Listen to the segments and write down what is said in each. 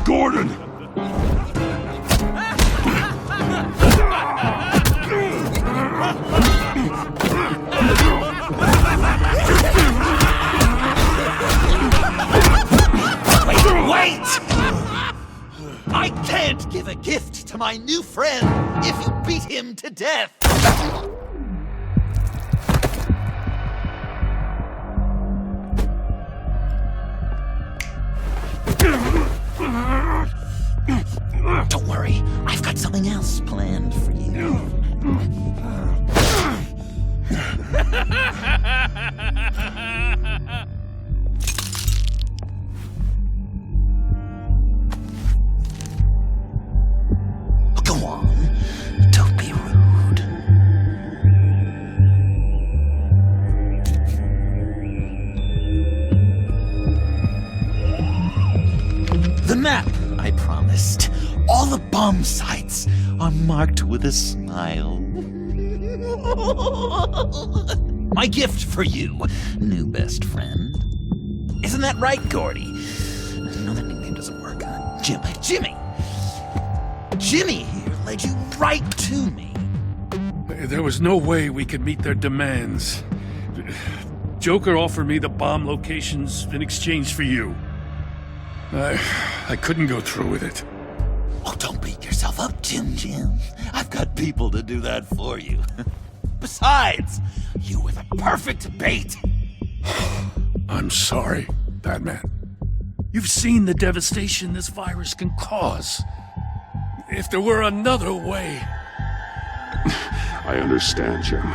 Gordon! Wait! I can't give a gift to my new friend if you beat him to death! Don't worry, I've got something else planned for you. Go on, don't be rude. The map I promised. All the bomb sites are marked with a smile. My gift for you, new best friend. Isn't that right, Gordy? No, that nickname doesn't work. Jimmy. Jimmy here led you right to me. There was no way we could meet their demands. Joker offered me the bomb locations in exchange for you. I couldn't go through with it. Oh, don't beat yourself up, Jim. I've got people to do that for you. Besides, you were the perfect bait. I'm sorry, Batman. You've seen the devastation this virus can cause. If there were another way... I understand, Jim.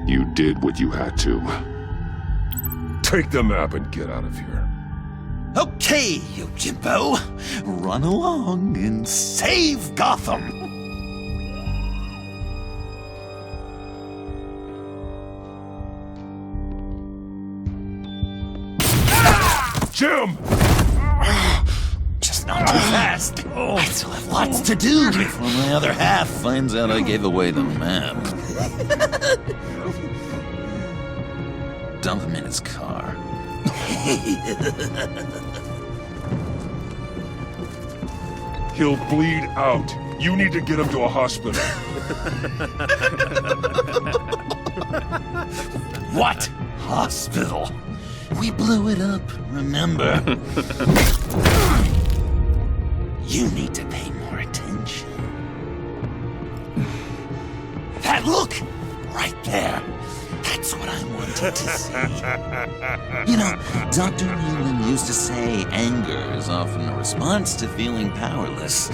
You did what you had to. Take the map and get out of here. Okay, you Jimbo. Run along and save Gotham. Jim! Just not too fast. I still have lots to do before my other half finds out I gave away the map. Dump him in his car. He'll bleed out. You need to get him to a hospital. What? Hospital? We blew it up, remember? You need to pay more attention. That look! Right there. That's what I wanted to see. You know, Dr. Leland used to say anger is often a response to feeling powerless.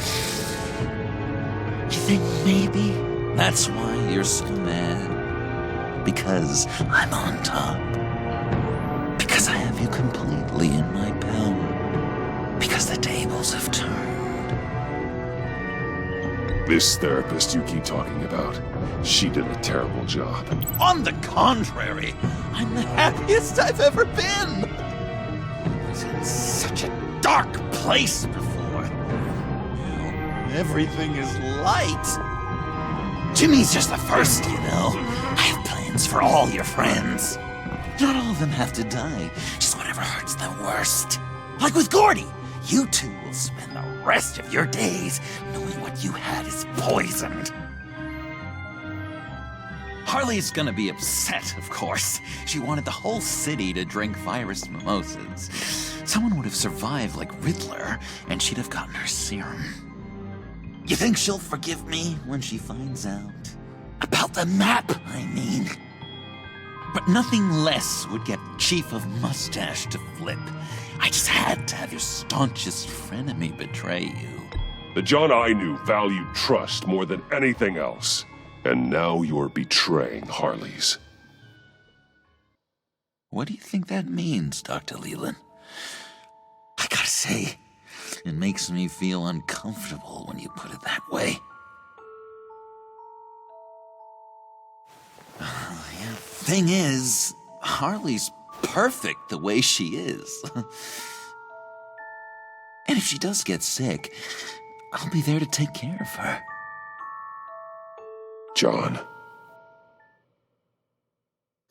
You think maybe that's why you're so mad? Because I'm on top. Because I have you completely in my power. Because the tables have turned. This therapist you keep talking about, she did a terrible job. On the contrary, I'm the happiest I've ever been. I was in such a dark place before. Now, everything is light. Jimmy's just the first, you know. I have plans for all your friends. Not all of them have to die, just whatever hurts them worst. Like with Gordy, you two will spend the rest of your days knowing what you had is poisoned. Harley's gonna be upset, of course. She wanted the whole city to drink virus mimosas. Someone would have survived like Riddler, and she'd have gotten her serum. You think she'll forgive me when she finds out? About the map, I mean. But nothing less would get Chief of Mustache to flip. I just had to have your staunchest frenemy betray you. The John I knew valued trust more than anything else. And now you're betraying Harley's. What do you think that means, Dr. Leland? I gotta say, it makes me feel uncomfortable when you put it that way. Thing is, Harley's perfect the way she is. And if she does get sick, I'll be there to take care of her. John.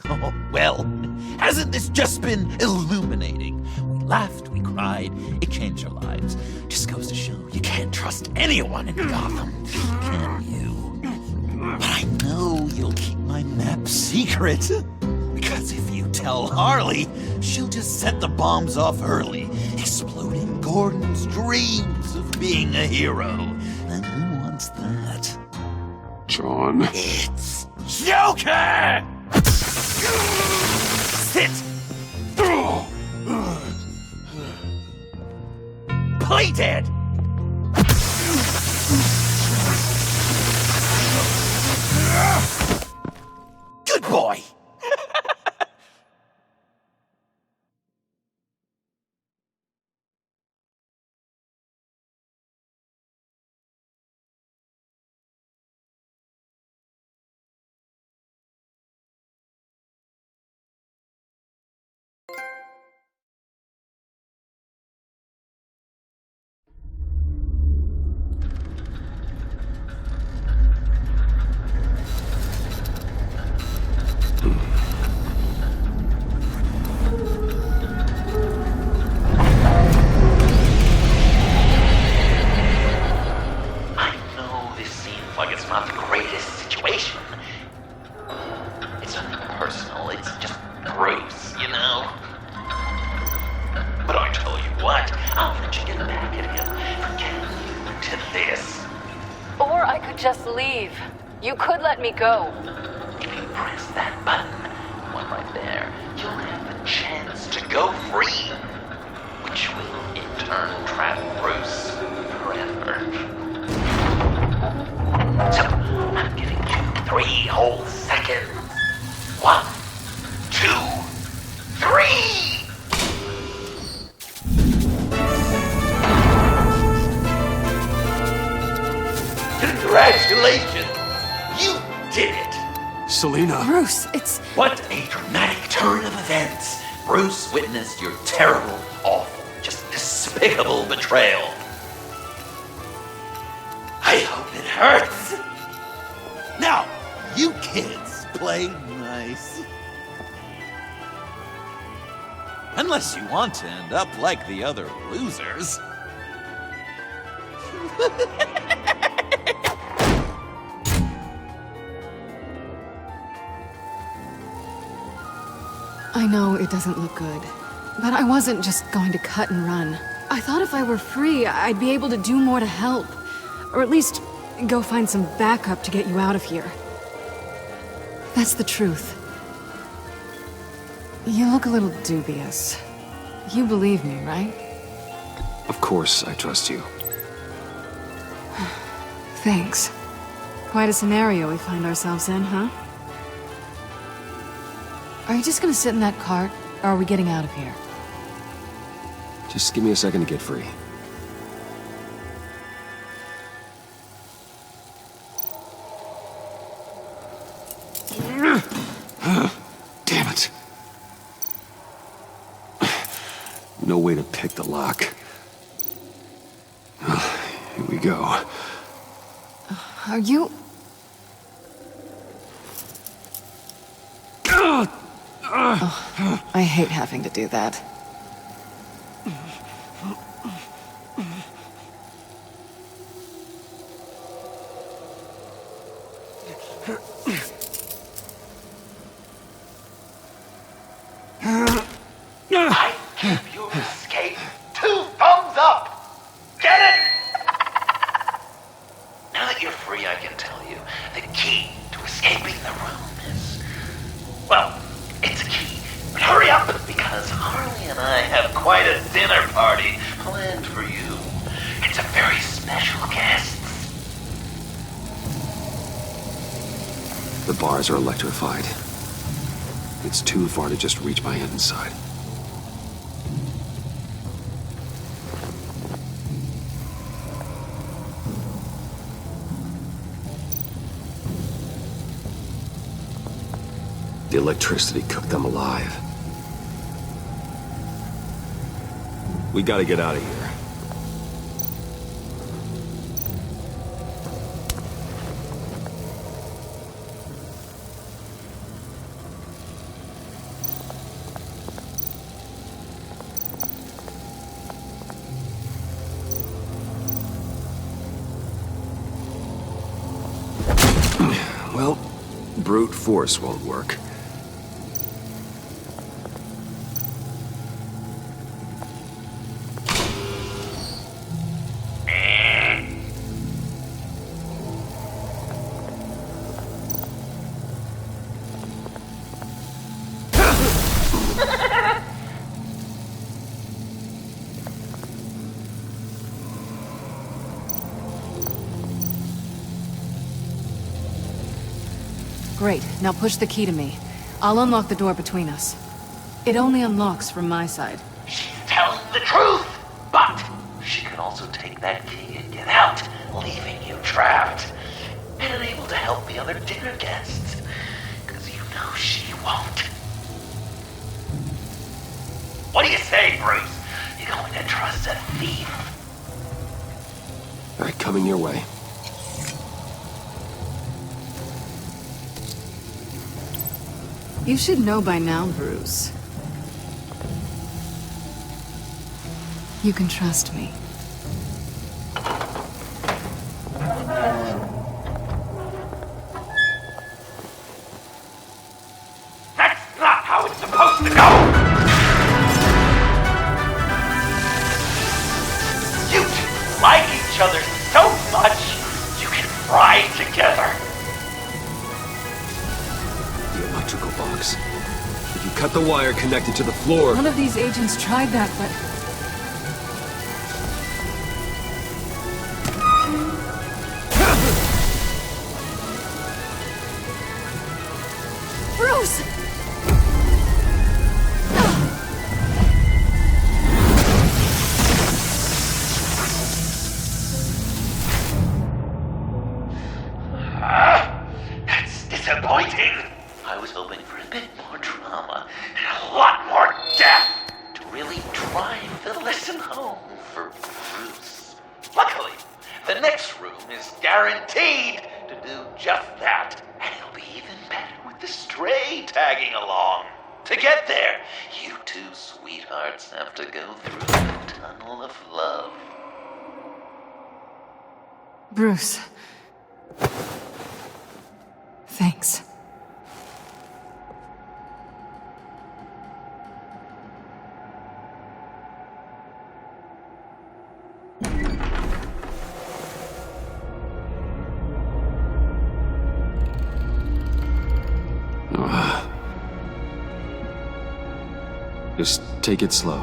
Oh, well, hasn't this just been illuminating? We laughed, we cried, it changed our lives. Just goes to show you can't trust anyone in Gotham, can you? But I know you'll keep my map secret. Because if you tell Harley, she'll just set the bombs off early, exploding Gordon's dreams of being a hero. And who wants that? John. It's Joker! Sit! Play dead! Good boy! Just leave. You could let me go. If you press that button, one right there, you'll have a chance to go free, which will in turn trap Bruce forever. So, I'm giving you 3 whole seconds. 1, 2, 3! Congratulations! You did it! Selina. Bruce, it's... What a dramatic turn of events! Bruce witnessed your terrible, awful, just despicable betrayal. I hope it hurts! Now, you kids play nice. Unless you want to end up like the other losers. I know it doesn't look good, but I wasn't just going to cut and run. I thought if I were free, I'd be able to do more to help. Or at least, go find some backup to get you out of here. That's the truth. You look a little dubious. You believe me, right? Of course, I trust you. Thanks. Quite a scenario we find ourselves in, huh? Are you just gonna sit in that cart, or are we getting out of here? Just give me a second to get free. Damn it. No way to pick the lock. Here we go. Are you... Oh, I hate having to do that. I give your escape 2 thumbs up! Get it? Now that you're free, I can tell you, the key to escaping the room is... Well, it's a key, but hurry up, because Harley and I have quite a dinner party planned for you. It's a very special guest. The bars are electrified. It's too far to just reach my hand inside. The electricity cooked them alive. We gotta get out of here. brute force won't work. Great, now push the key to me. I'll unlock the door between us. It only unlocks from my side. She's telling the truth, but she can also take that key and get out, leaving you trapped and unable to help the other dinner guests. Because you know she won't. What do you say, Bruce? You going to trust a thief? All right, coming your way. You should know by now, Bruce. You can trust me. That's not how it's supposed to go! You two like each other so much, you can fry together. The electrical box. If you cut the wire connected to the floor... One of these agents tried that, but... Bruce! That's disappointing. I was hoping for a bit more drama and a lot more death to really drive the lesson home for Bruce. Luckily, the next room is guaranteed to do just that, and it'll be even better with the stray tagging along. To get there, you two sweethearts have to go through the tunnel of love. Bruce. Thanks. Just take it slow.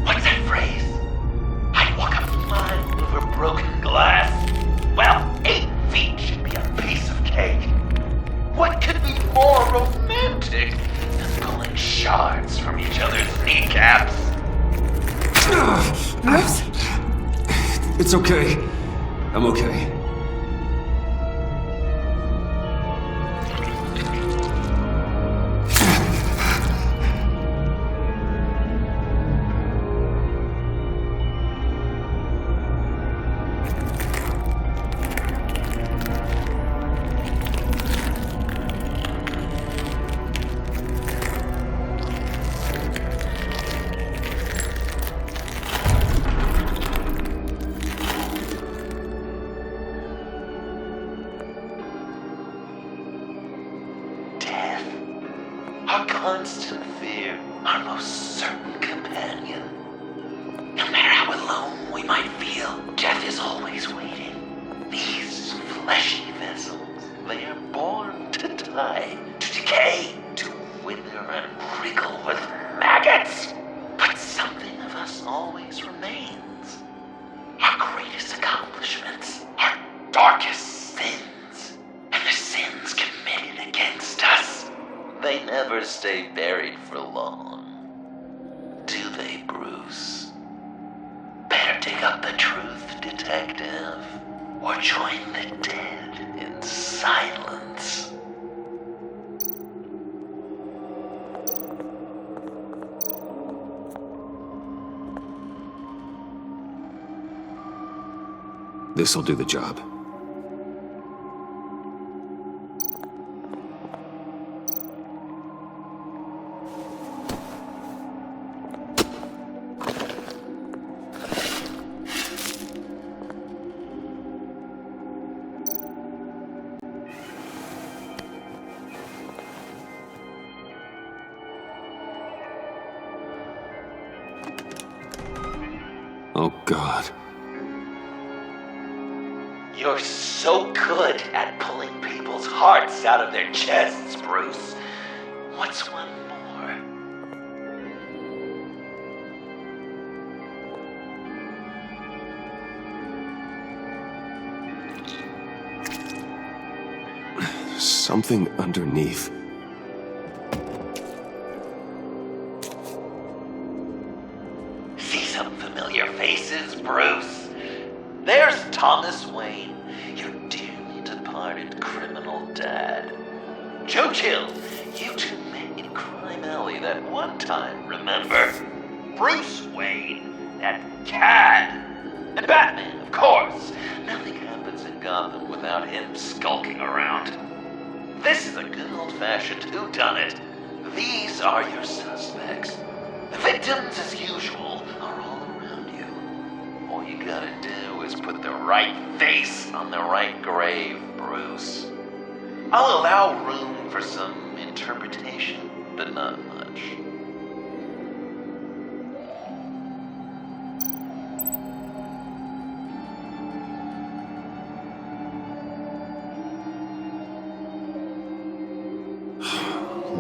What's that phrase? I'd walk a mile over broken glass. Well, 8 feet should be a piece of cake. What could be more romantic than pulling shards from each other's kneecaps? Bruce? It's okay. I'm okay. Our constant fear, our most certain companion. No matter how alone we might feel, death is always waiting. These fleshy vessels, they are born to die, to decay, to wither and wriggle with maggots. But something of us always remains. Our greatest accomplishments, our darkest sins, and the sins committed against us. They never stay buried for long, do they, Bruce? Better dig up the truth, detective, or join the dead in silence. This'll do the job. Oh, God. You're so good at pulling people's hearts out of their chests, Bruce. What's one more? There's something underneath. See some familiar faces, Bruce? There's Thomas Wayne, your dearly departed criminal dad. Joe Chill, you two met in Crime Alley that one time, remember? Bruce Wayne, that cad. And Batman, of course. Nothing happens in Gotham without him skulking around. This is a good old-fashioned whodunit. These are your suspects. The victims, as usual, are all around you. All you gotta do is put the right face on the right grave, Bruce. I'll allow room for some interpretation, but not much.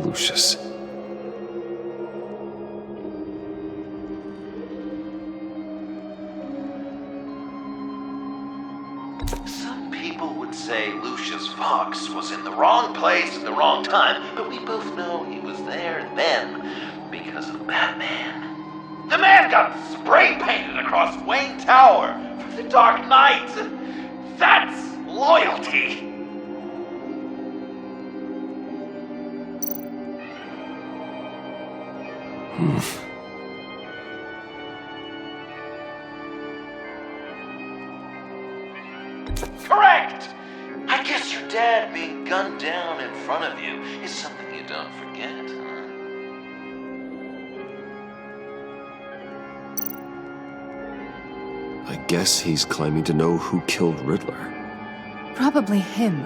Lucius. Some people would say Lucius Fox was in the wrong place at the wrong time, but we both know he was there then because of Batman. The man got spray painted across Wayne Tower for the Dark Knight. That's loyalty. Correct! I guess your dad being gunned down in front of you is something you don't forget, huh? I guess he's claiming to know who killed Riddler. Probably him.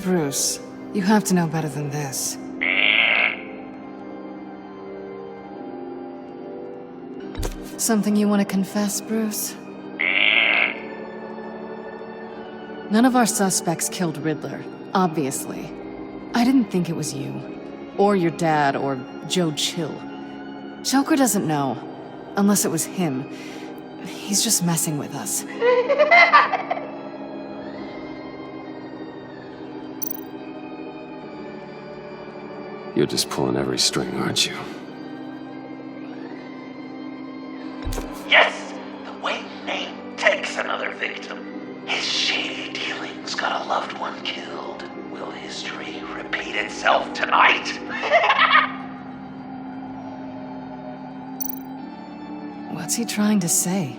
Bruce, you have to know better than this. Something you want to confess, Bruce? None of our suspects killed Riddler, obviously. I didn't think it was you, or your dad, or Joe Chill. Joker doesn't know, unless it was him. He's just messing with us. You're just pulling every string, aren't you? Yes! The Wayne name takes another victim. His shady dealings got a loved one killed. Will history repeat itself tonight? What's he trying to say?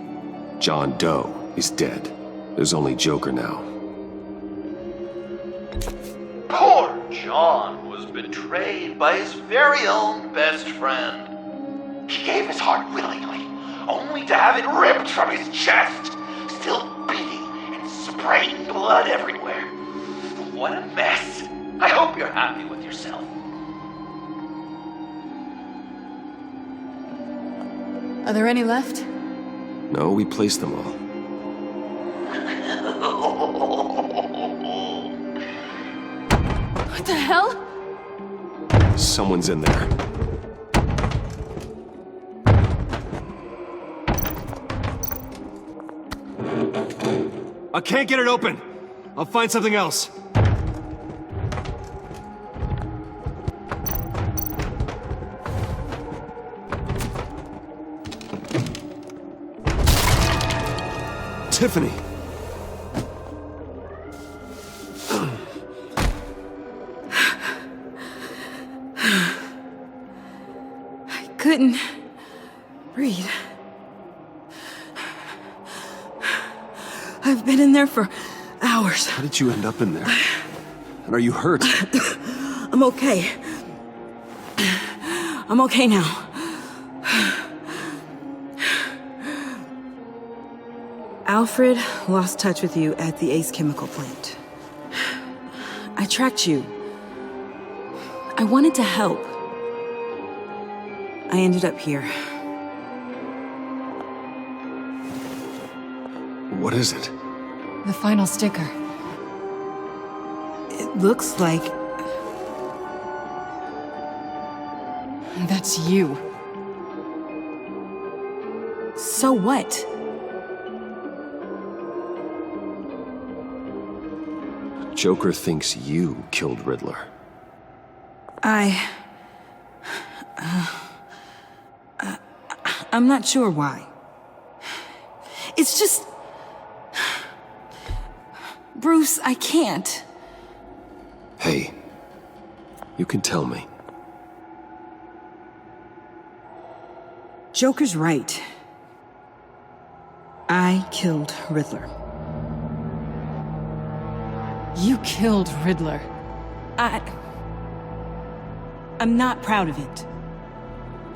John Doe is dead. There's only Joker now. Poor John was betrayed by his very own best friend. He gave his heart willingly, only to have it ripped from his chest, still beating and spraying blood everywhere. What a mess. I hope you're happy with yourself. Are there any left? No, we placed them all. What the hell? Someone's in there. I can't get it open. I'll find something else. Tiffany! I couldn't breathe. I've been in there for hours. How did you end up in there? And are you hurt? I'm okay. I'm okay now. Alfred lost touch with you at the Ace Chemical plant. I tracked you. I wanted to help. I ended up here. What is it? The final sticker. It looks like... That's you. So what? Joker thinks you killed Riddler. I'm not sure why. It's just... Bruce, I can't. Hey, you can tell me. Joker's right. I killed Riddler. You killed Riddler. I'm not proud of it.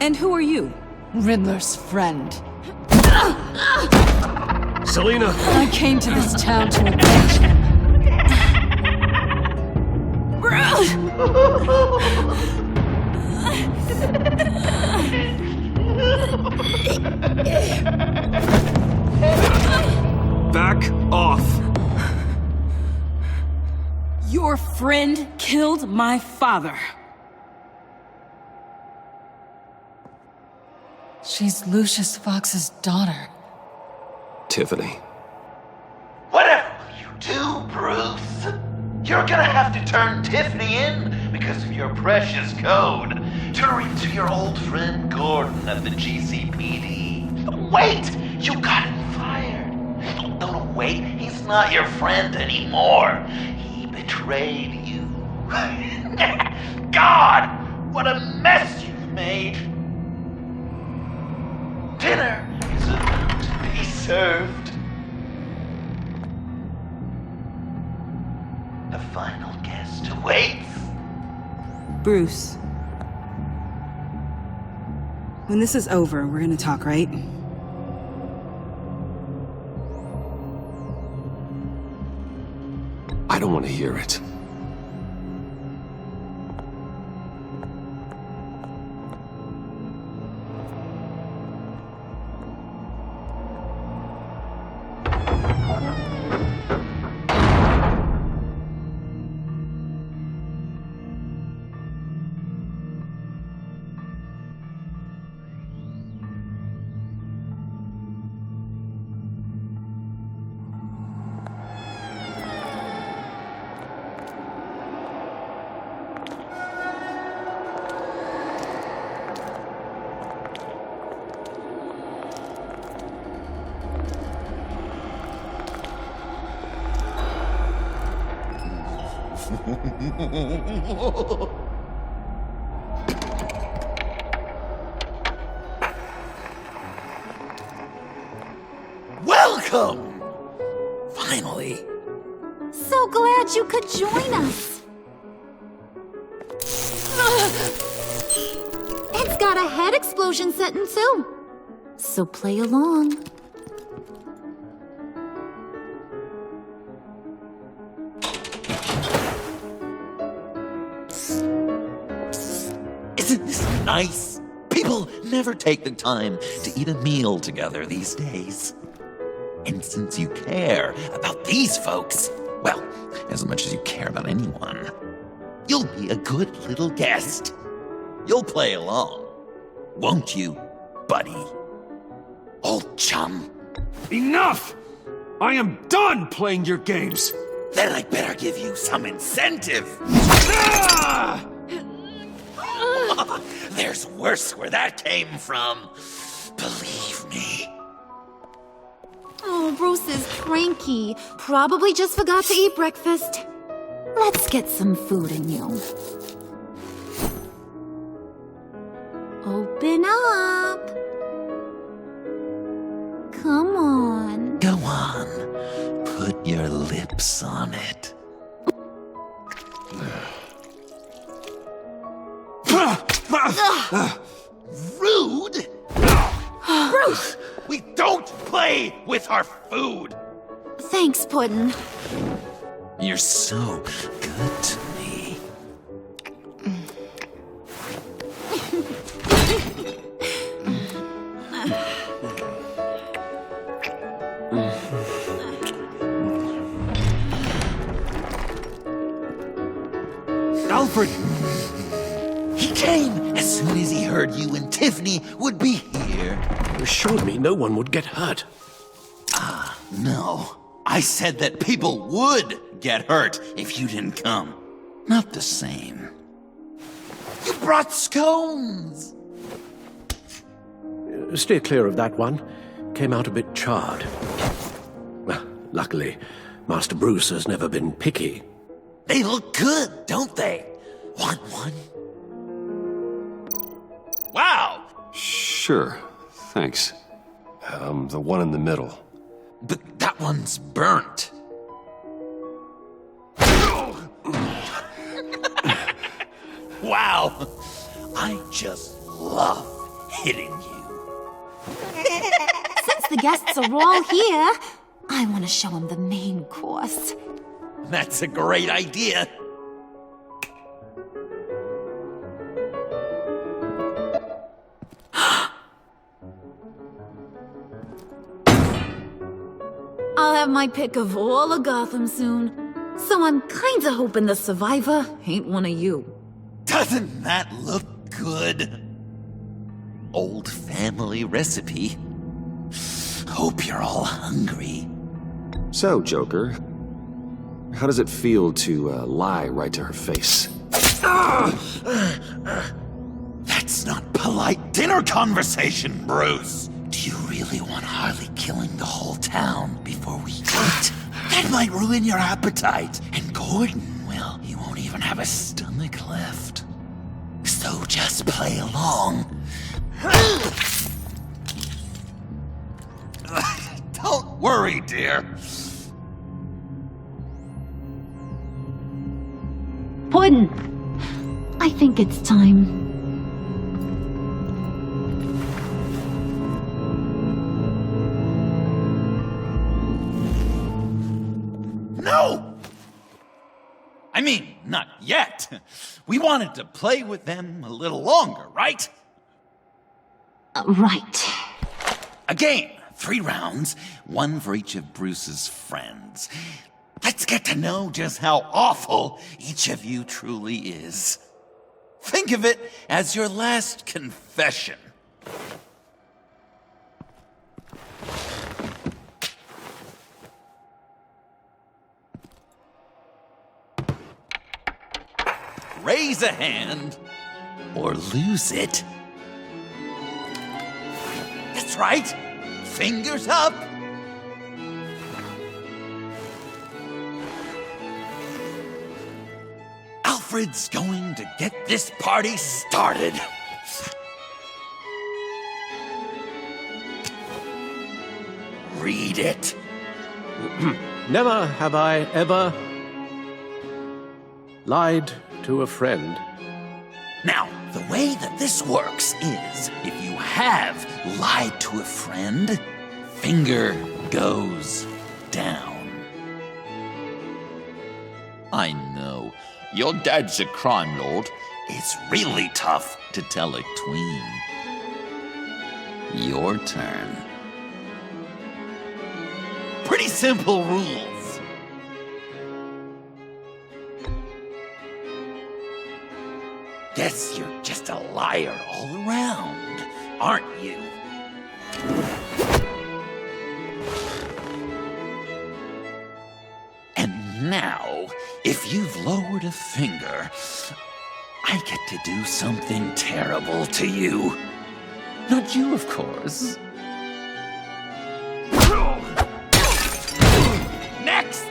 And who are you? Riddler's friend. Selina! I came to this town to avenge him. Back off! Your friend killed my father. She's Lucius Fox's daughter. Tiffany. Whatever will you do, Bruce? You're gonna have to turn Tiffany in because of your precious code. Turn her into your old friend Gordon at the GCPD. Wait! You got him fired. No, wait. He's not your friend anymore. He betrayed you. God! What a mess you've made! Dinner is about to be served. The final guest awaits. Bruce. When this is over, we're gonna talk, right? I don't want to hear it. Welcome! Finally. So glad you could join us. It's got a head explosion setting too. So play along. Isn't this nice? People never take the time to eat a meal together these days. And since you care about these folks, well, as much as you care about anyone, you'll be a good little guest. You'll play along, won't you, buddy? Old chum. Enough! I am done playing your games! Then I better give you some incentive. Ah! There's worse where that came from. Believe me. Oh, Bruce is cranky. Probably just forgot to eat breakfast. Let's get some food in you. Open up. Come on. Go on. Put your lips on it. Rude! Bruce! We don't play with our food! Thanks, Puddin'. You're so good to me. heard you and Tiffany would be here. You assured me no one would get hurt. No, I said that people would get hurt if you didn't come. Not the same. You brought scones! Steer clear of that one. Came out a bit charred. Well, luckily, Master Bruce has never been picky. They look good, don't they? Want one? Wow! Sure, thanks. The one in the middle. But that one's burnt. Wow! I just love hitting you. Since the guests are all here, I want to show them the main course. That's a great idea. I'll have my pick of all of Gotham soon. So I'm kinda hoping the survivor ain't one of you. Doesn't that look good? Old family recipe. Hope you're all hungry. So, Joker, how does it feel to lie right to her face? That's not polite dinner conversation, Bruce. Do you really want Harley killing the whole town before we eat? That might ruin your appetite. And Gordon, well, he won't even have a stomach left. So just play along. Don't worry, dear. Puddin', I think it's time. No! I mean, not yet. We wanted to play with them a little longer, right? Right. A game, 3 rounds, 1 for each of Bruce's friends. Let's get to know just how awful each of you truly is. Think of it as your last confession. Raise a hand, or lose it. That's right. Fingers up. Alfred's going to get this party started. Read it. Never have I ever lied to a friend. Now, the way that this works is, if you have lied to a friend, finger goes down. I know, your dad's a crime lord. It's really tough to tell a tween. Your turn. Pretty simple rules. Guess you're just a liar all around, aren't you? And now, if you've lowered a finger, I get to do something terrible to you. Not you, of course. Next!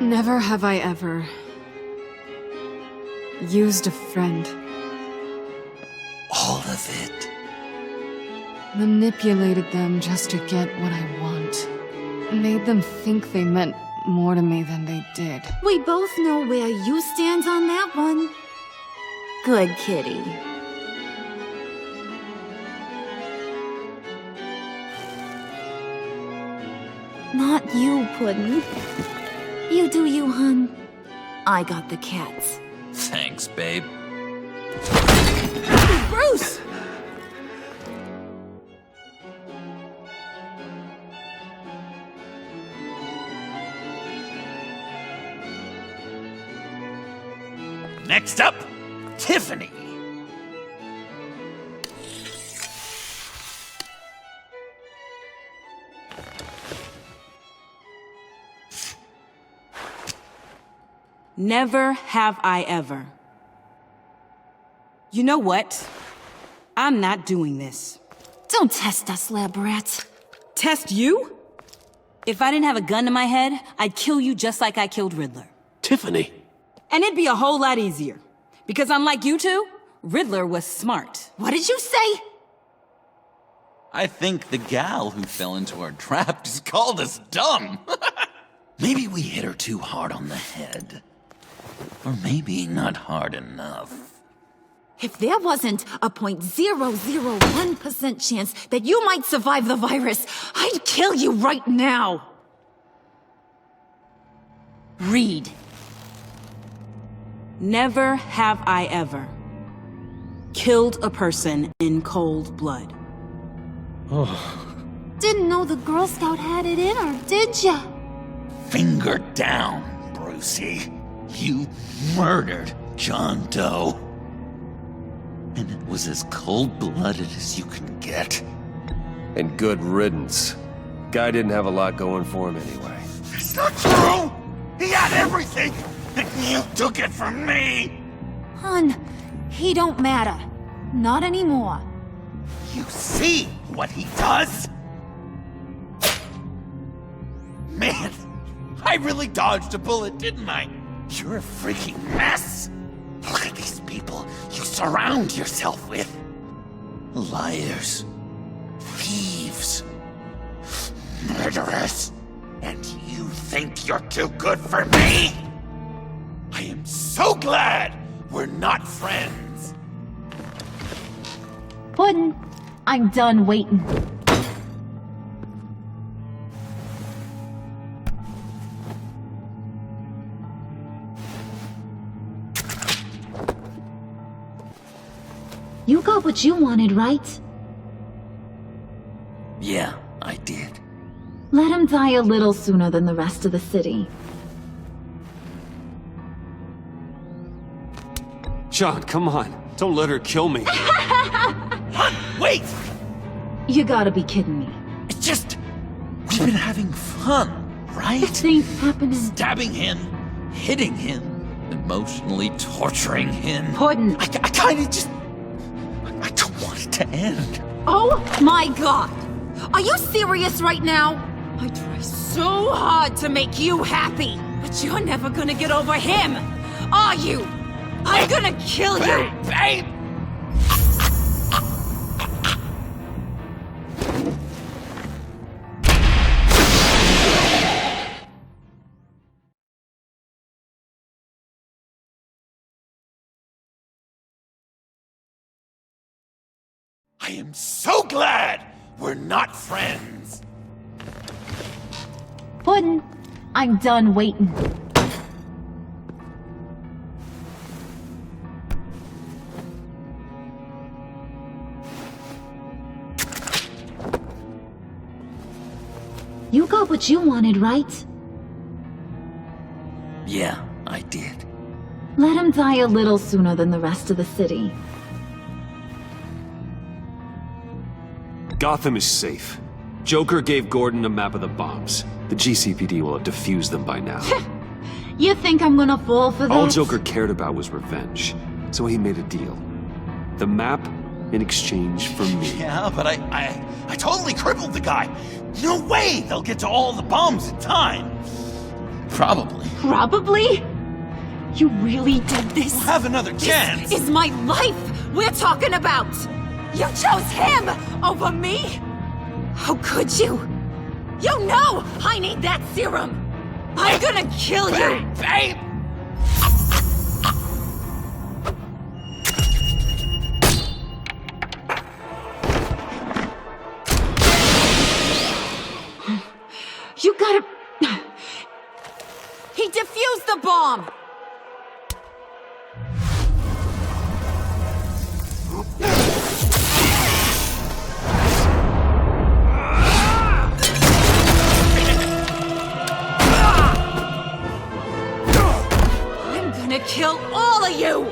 Never have I ever used a friend. All of it. Manipulated them just to get what I want. Made them think they meant more to me than they did. We both know where you stand on that one. Good kitty. Not you, Puddin'. You do you, hun. I got the cats. Thanks, babe. Bruce! Next up, Tiffany. Never have I ever. You know what? I'm not doing this. Don't test us, lab rat. Test you? If I didn't have a gun to my head, I'd kill you just like I killed Riddler. Tiffany. And it'd be a whole lot easier. Because unlike you two, Riddler was smart. What did you say? I think the gal who fell into our trap just called us dumb. Maybe we hit her too hard on the head. Or maybe not hard enough. If there wasn't a 0.001% chance that you might survive the virus, I'd kill you right now. Read. Never have I ever killed a person in cold blood. Didn't know the Girl Scout had it in her, did ya? Finger down, Brucey. You murdered John Doe. And it was as cold-blooded as you can get. And good riddance. Guy didn't have a lot going for him anyway. It's not true! He had everything! And you took it from me! Hun, he don't matter. Not anymore. You see what he does? Man, I really dodged a bullet, didn't I? You're a freaking mess! Look at these people you surround yourself with. Liars. Thieves. Murderers. And you think you're too good for me? I am so glad we're not friends. Puddin', I'm done waiting. You got what you wanted, right? Yeah, I did. Let him die a little sooner than the rest of the city. John, come on. Don't let her kill me. Wait! You gotta be kidding me. It's just... we've been having fun, right? This ain't happening. Stabbing him, hitting him, emotionally torturing him. Puddin'. I kinda just... I don't want it to end. Oh my god! Are you serious right now? I try so hard to make you happy, but you're never gonna get over him, are you? I'm gonna kill you! Babe! I am so glad we're not friends. Puddin', I'm done waiting. You got what you wanted, right? Yeah, I did. Let him die a little sooner than the rest of the city. Gotham is safe. Joker gave Gordon a map of the bombs. The GCPD will have defused them by now. You think I'm gonna fall for that? All Joker cared about was revenge, so he made a deal. The map in exchange for me. Yeah, but I totally crippled the guy. No way they'll get to all the bombs in time. Probably. Probably? You really did this? We'll have another chance. This is my life we're talking about! You chose him over me? How could you? You know I need that serum! I'm gonna kill you! Babe! You gotta... He defused the bomb! gonna kill all of you!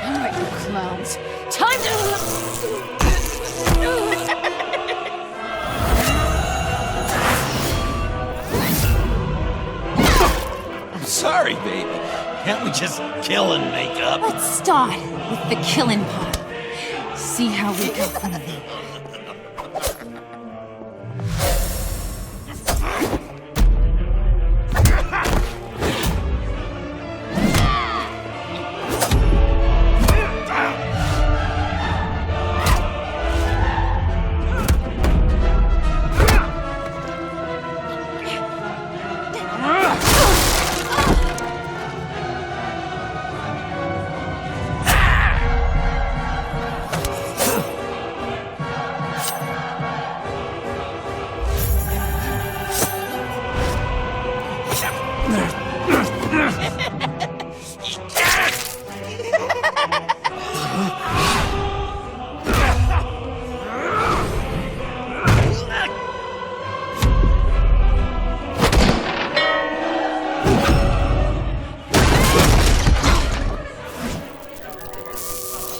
Alright, you clowns. Time to... I'm sorry, baby. Can't we just kill and make up? Let's start with the killing part. See how we go from there.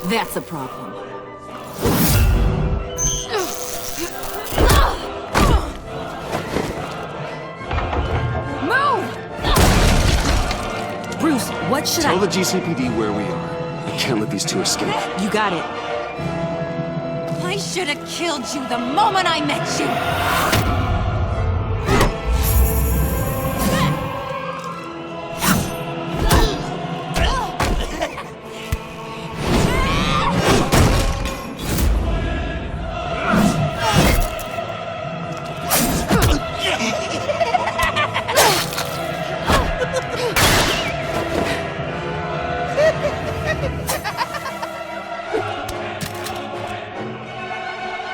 That's a problem. Move! Bruce, what should Tell the GCPD where we are. We can't let these two escape. You got it. I should have killed you the moment I met you!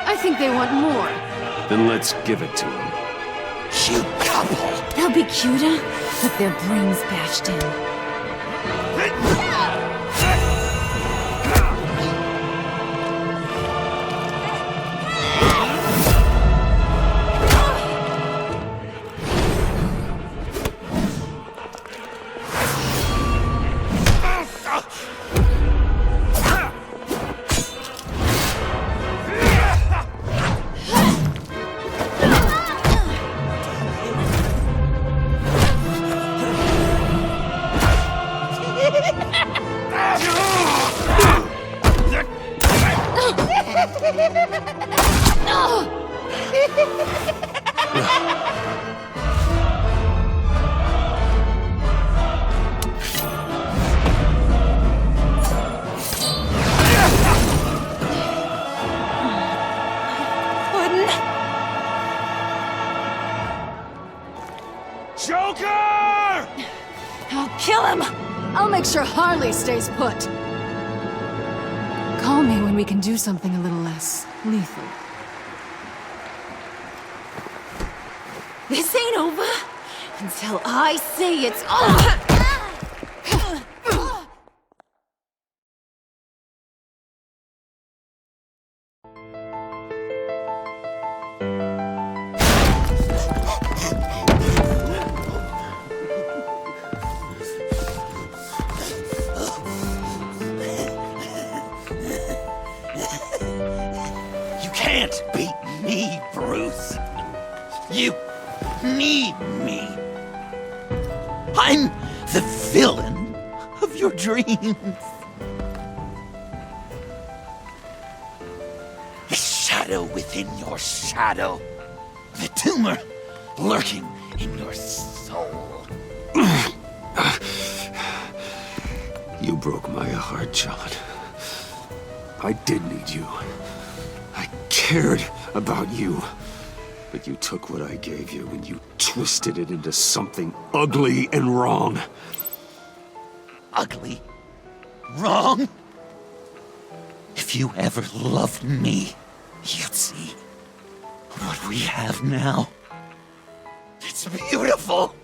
I think they want more. Then let's give it to them. Cute couple. They'll be cuter with their brains bashed in. Joker! I'll kill him! I'll make sure Harley stays put. Call me when we can do something a little less lethal. This ain't over until I say it's over! You can't beat me, Bruce. You need me. I'm the villain of your dreams. The shadow within your shadow. The tumor lurking in your soul. You broke my heart, John. I did need you. I cared about you. But you took what I gave you and you twisted it into something ugly and wrong. Ugly? Wrong? If you ever loved me, you'd see what we have now. It's beautiful.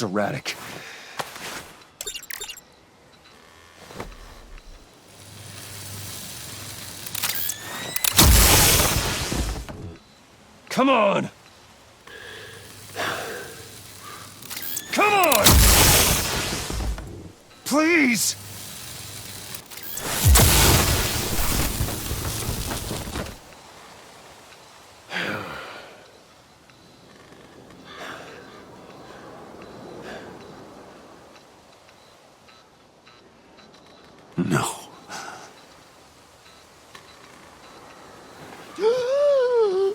That's erratic. Come on! Come on! Please! No. You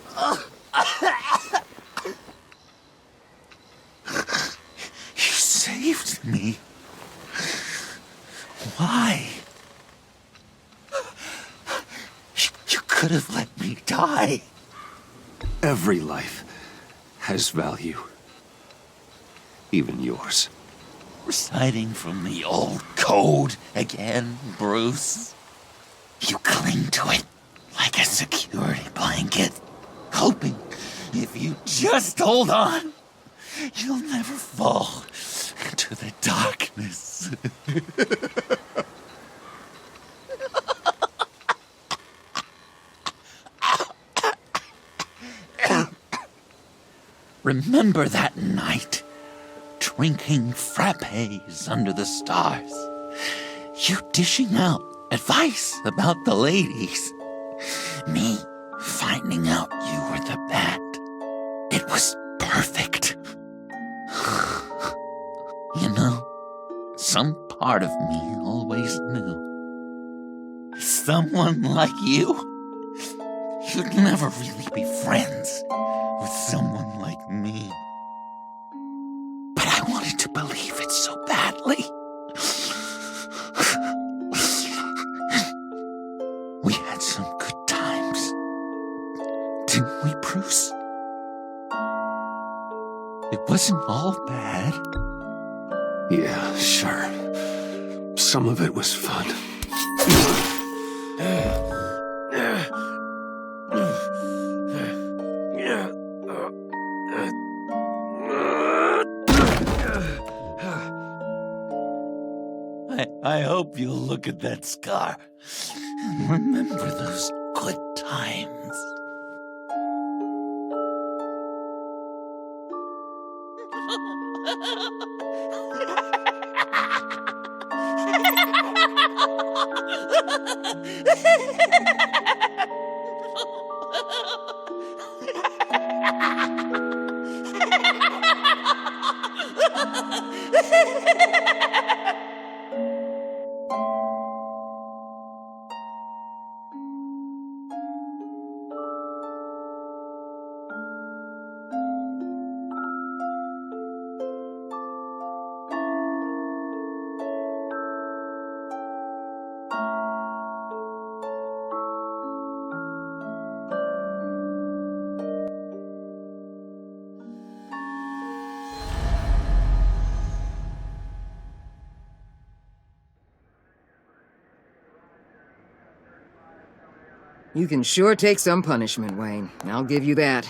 saved me. Why? You could have let me die. Every life has value. Even yours. Reciting from the old code again, Bruce. You cling to it like a security blanket, hoping if you just hold on, you'll never fall into the darkness. Remember that night, drinking frappes under the stars, you dishing out advice about the ladies, me finding out you were the bat. It was perfect. You know, some part of me always knew. Someone like you, you'd never really be friends with someone like me. But I wanted to believe it so badly. We had some good times, didn't we, Bruce? It wasn't all bad. Yeah, sure. Some of it was fun. I hope you'll look at that scar and remember those good times. You can sure take some punishment, Wayne. I'll give you that.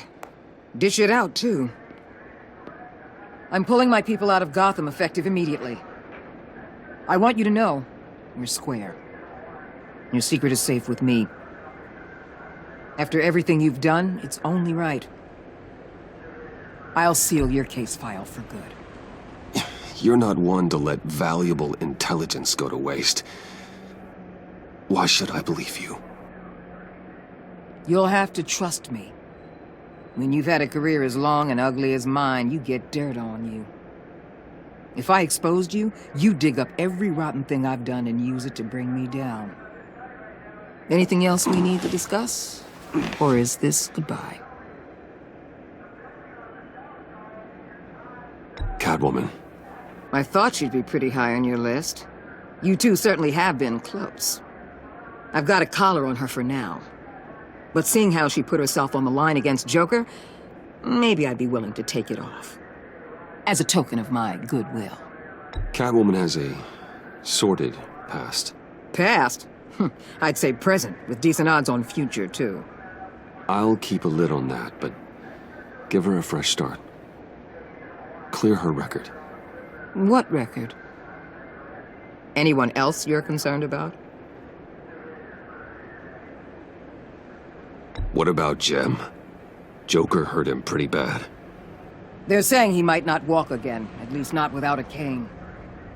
Dish it out, too. I'm pulling my people out of Gotham effective immediately. I want you to know, you're square. Your secret is safe with me. After everything you've done, it's only right. I'll seal your case file for good. You're not one to let valuable intelligence go to waste. Why should I believe you? You'll have to trust me. When you've had a career as long and ugly as mine, you get dirt on you. If I exposed you, you dig up every rotten thing I've done and use it to bring me down. Anything else we need to discuss? Or is this goodbye? Catwoman. I thought she'd be pretty high on your list. You two certainly have been close. I've got a collar on her for now. But seeing how she put herself on the line against Joker, maybe I'd be willing to take it off. As a token of my goodwill. Catwoman has a sordid past. Past? I'd say present, with decent odds on future, too. I'll keep a lid on that, but give her a fresh start. Clear her record. What record? Anyone else you're concerned about? What about Jem? Joker hurt him pretty bad. They're saying he might not walk again, at least not without a cane.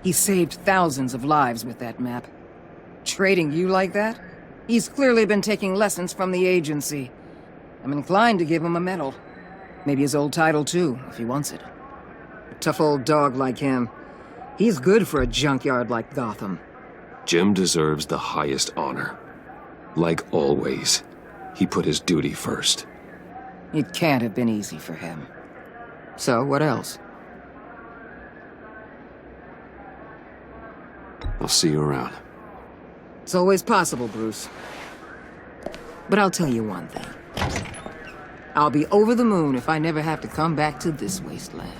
He saved thousands of lives with that map. Trading you like that? He's clearly been taking lessons from the agency. I'm inclined to give him a medal. Maybe his old title too, if he wants it. A tough old dog like him. He's good for a junkyard like Gotham. Jem deserves the highest honor. Like always, he put his duty first. It can't have been easy for him. So, what else? I'll see you around. It's always possible, Bruce. But I'll tell you one thing. I'll be over the moon if I never have to come back to this wasteland.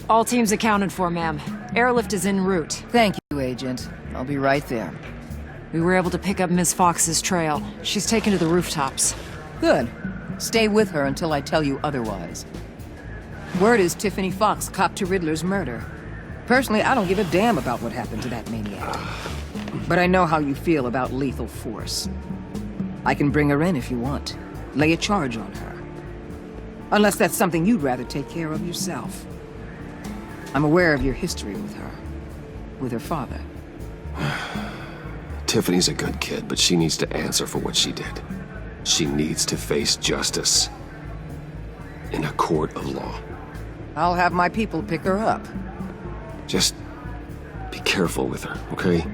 All teams accounted for, ma'am. Airlift is en route. Thank you, Agent. I'll be right there. We were able to pick up Miss Fox's trail. She's taken to the rooftops. Good. Stay with her until I tell you otherwise. Word is Tiffany Fox copped to Riddler's murder. Personally, I don't give a damn about what happened to that maniac. But I know how you feel about lethal force. I can bring her in if you want. Lay a charge on her. Unless that's something you'd rather take care of yourself. I'm aware of your history with her. With her father. Tiffany's a good kid, but she needs to answer for what she did. She needs to face justice. In a court of law. I'll have my people pick her up. Just be careful with her, okay?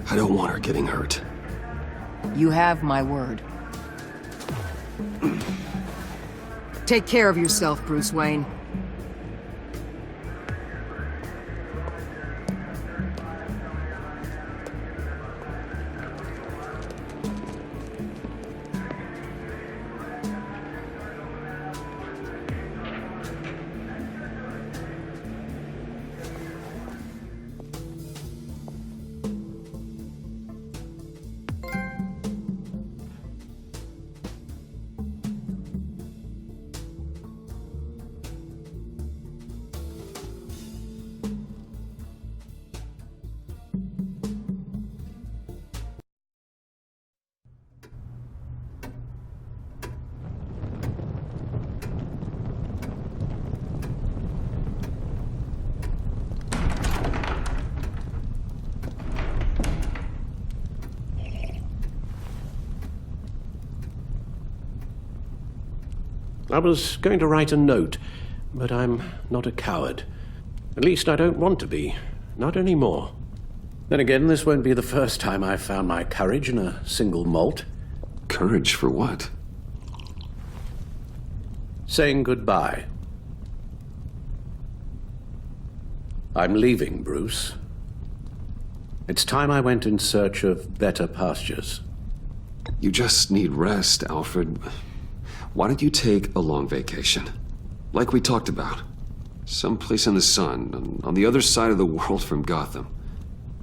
I don't want her getting hurt. You have my word. Take care of yourself, Bruce Wayne. I was going to write a note, but I'm not a coward. At least I don't want to be. Not anymore. Then again, this won't be the first time I've found my courage in a single malt. Courage for what? Saying goodbye. I'm leaving, Bruce. It's time I went in search of better pastures. You just need rest, Alfred. Why don't you take a long vacation? Like we talked about. Someplace in the sun, on the other side of the world from Gotham.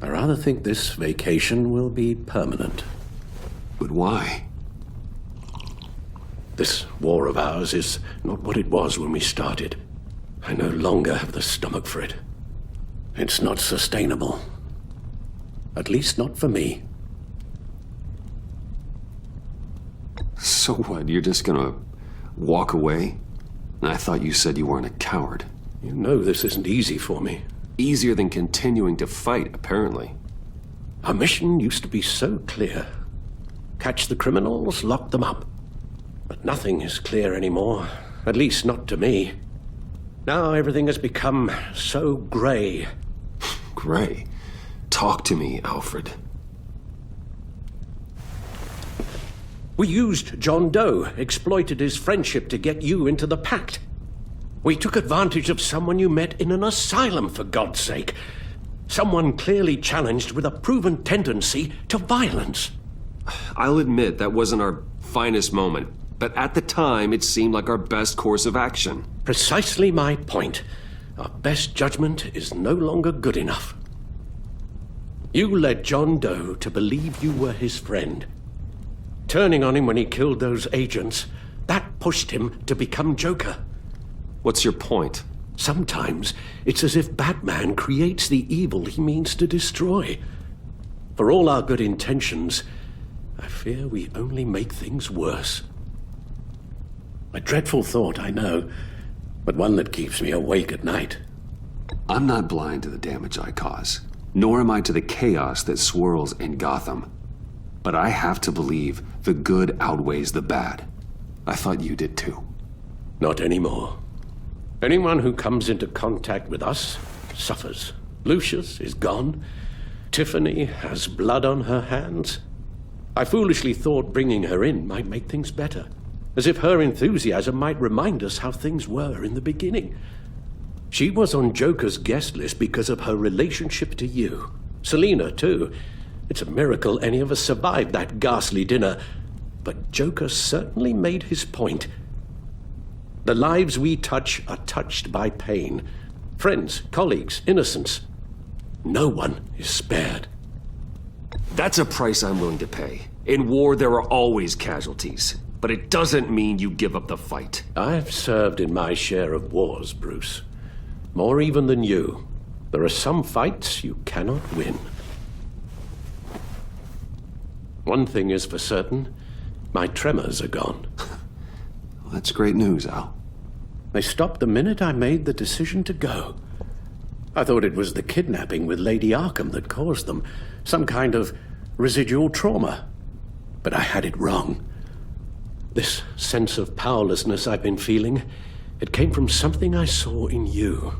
I rather think this vacation will be permanent. But why? This war of ours is not what it was when we started. I no longer have the stomach for it. It's not sustainable. At least not for me. So what, you're just gonna walk away? I thought you said you weren't a coward. You know this isn't easy for me. Easier than continuing to fight, apparently. Our mission used to be so clear. Catch the criminals, lock them up. But nothing is clear anymore, at least not to me. Now everything has become so gray. Gray? Talk to me, Alfred. We used John Doe, exploited his friendship to get you into the pact. We took advantage of someone you met in an asylum, for God's sake. Someone clearly challenged with a proven tendency to violence. I'll admit that wasn't our finest moment, but at the time it seemed like our best course of action. Precisely my point. Our best judgment is no longer good enough. You led John Doe to believe you were his friend. Turning on him when he killed those agents, that pushed him to become Joker. What's your point? Sometimes it's as if Batman creates the evil he means to destroy. For all our good intentions, I fear we only make things worse. A dreadful thought, I know, but one that keeps me awake at night. I'm not blind to the damage I cause, nor am I to the chaos that swirls in Gotham. But I have to believe the good outweighs the bad. I thought you did too. Not anymore. Anyone who comes into contact with us suffers. Lucius is gone. Tiffany has blood on her hands. I foolishly thought bringing her in might make things better, as if her enthusiasm might remind us how things were in the beginning. She was on Joker's guest list because of her relationship to you. Selina, too. It's a miracle any of us survived that ghastly dinner. But Joker certainly made his point. The lives we touch are touched by pain. Friends, colleagues, innocents. No one is spared. That's a price I'm willing to pay. In war, there are always casualties. But it doesn't mean you give up the fight. I've served in my share of wars, Bruce. More even than you. There are some fights you cannot win. One thing is for certain. My tremors are gone. Well, that's great news, Al. They stopped the minute I made the decision to go. I thought it was the kidnapping with Lady Arkham that caused them. Some kind of residual trauma. But I had it wrong. This sense of powerlessness I've been feeling, it came from something I saw in you.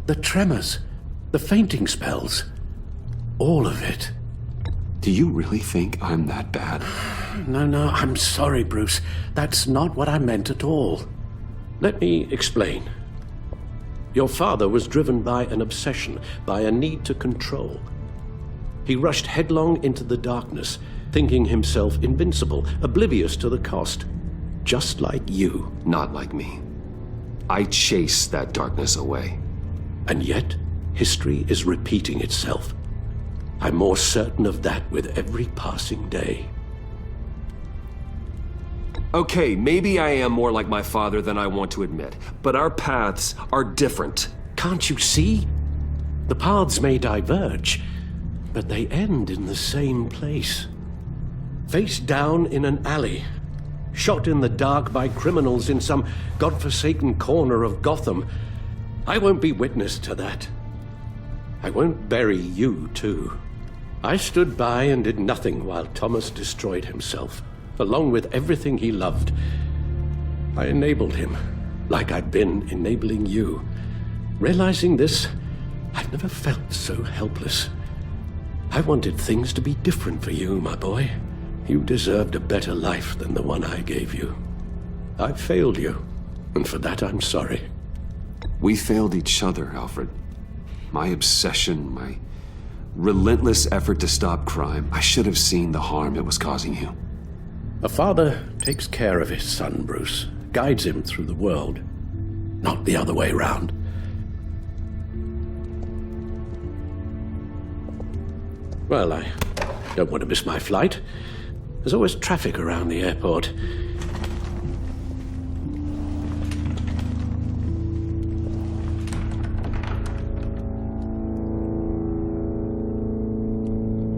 The tremors, the fainting spells, all of it. Do you really think I'm that bad? No, I'm sorry, Bruce. That's not what I meant at all. Let me explain. Your father was driven by an obsession, by a need to control. He rushed headlong into the darkness, thinking himself invincible, oblivious to the cost. Just like you. Not like me. I chase that darkness away. And yet, history is repeating itself. I'm more certain of that with every passing day. Okay, maybe I am more like my father than I want to admit, but our paths are different. Can't you see? The paths may diverge, but they end in the same place. Face down in an alley, shot in the dark by criminals in some godforsaken corner of Gotham. I won't be witness to that. I won't bury you, too. I stood by and did nothing while Thomas destroyed himself, along with everything he loved. I enabled him, like I'd been enabling you. Realizing this, I've never felt so helpless. I wanted things to be different for you, my boy. You deserved a better life than the one I gave you. I failed you, and for that I'm sorry. We failed each other, Alfred. My obsession, my relentless effort to stop crime. I should have seen the harm it was causing you. A father takes care of his son, Bruce, guides him through the world, not the other way round. Well, I don't want to miss my flight. There's always traffic around the airport.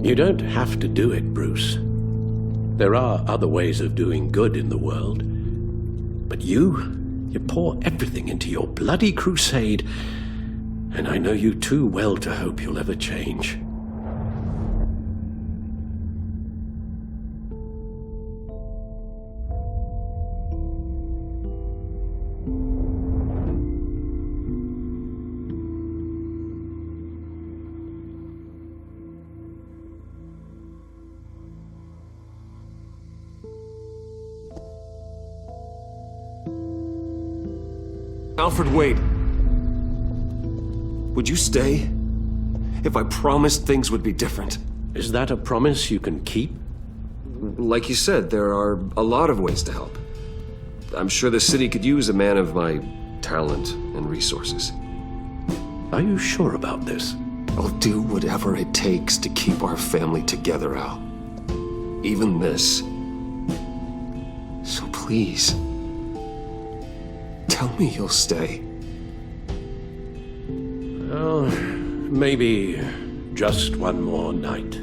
You don't have to do it, Bruce. There are other ways of doing good in the world. But you pour everything into your bloody crusade, and I know you too well to hope you'll ever change. Alfred, wait. Would you stay? If I promised things would be different. Is that a promise you can keep? Like you said, there are a lot of ways to help. I'm sure the city could use a man of my talent and resources. Are you sure about this? I'll do whatever it takes to keep our family together, Al. Even this. So please, tell me you'll stay. Oh, maybe just one more night.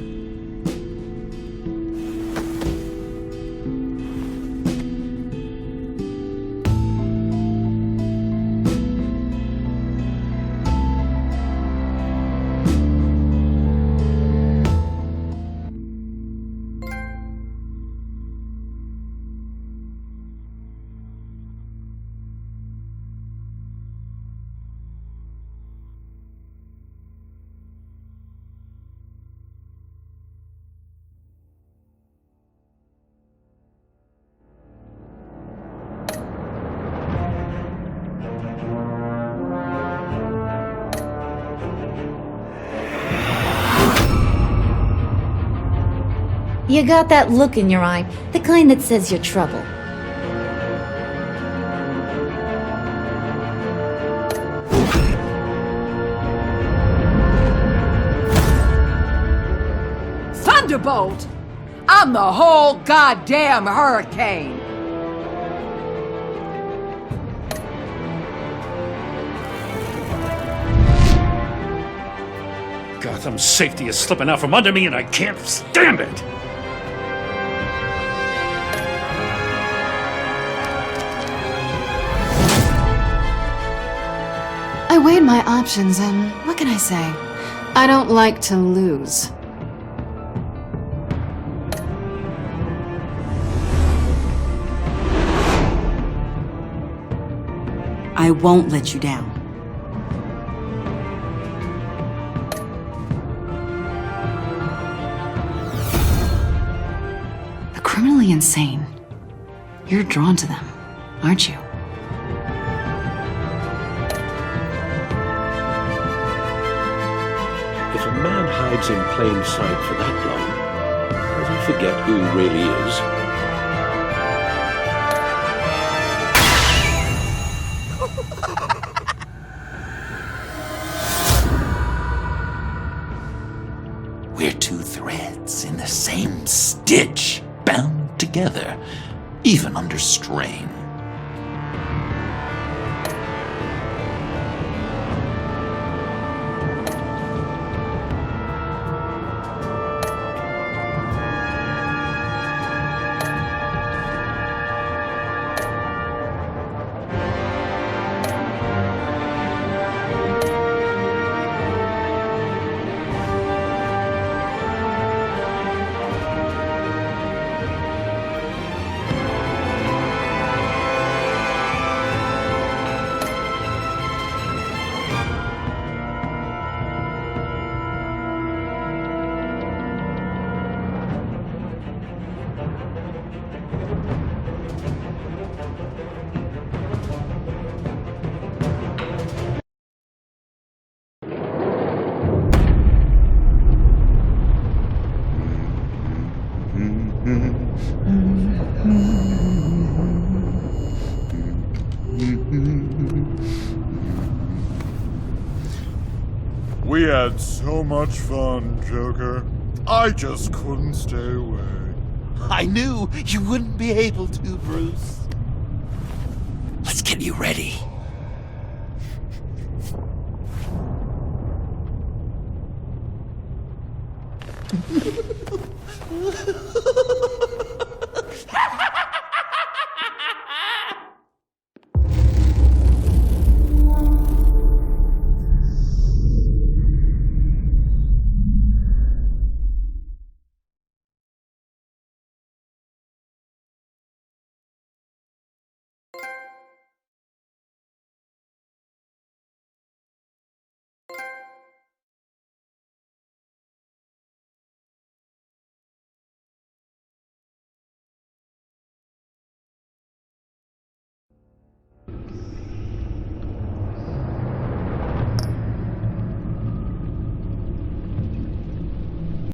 You got that look in your eye, the kind that says you're trouble. Thunderbolt! I'm the whole goddamn hurricane! Gotham's safety is slipping out from under me and I can't stand it! I weighed my options, and what can I say? I don't like to lose. I won't let you down. The criminally insane. You're drawn to them, aren't you? If a man hides in plain sight for that long, does he forget who he really is? We're two threads in the same stitch, bound together, even under strain. We had so much fun, Joker. I just couldn't stay away. I knew you wouldn't be able to, Bruce. Let's get you ready.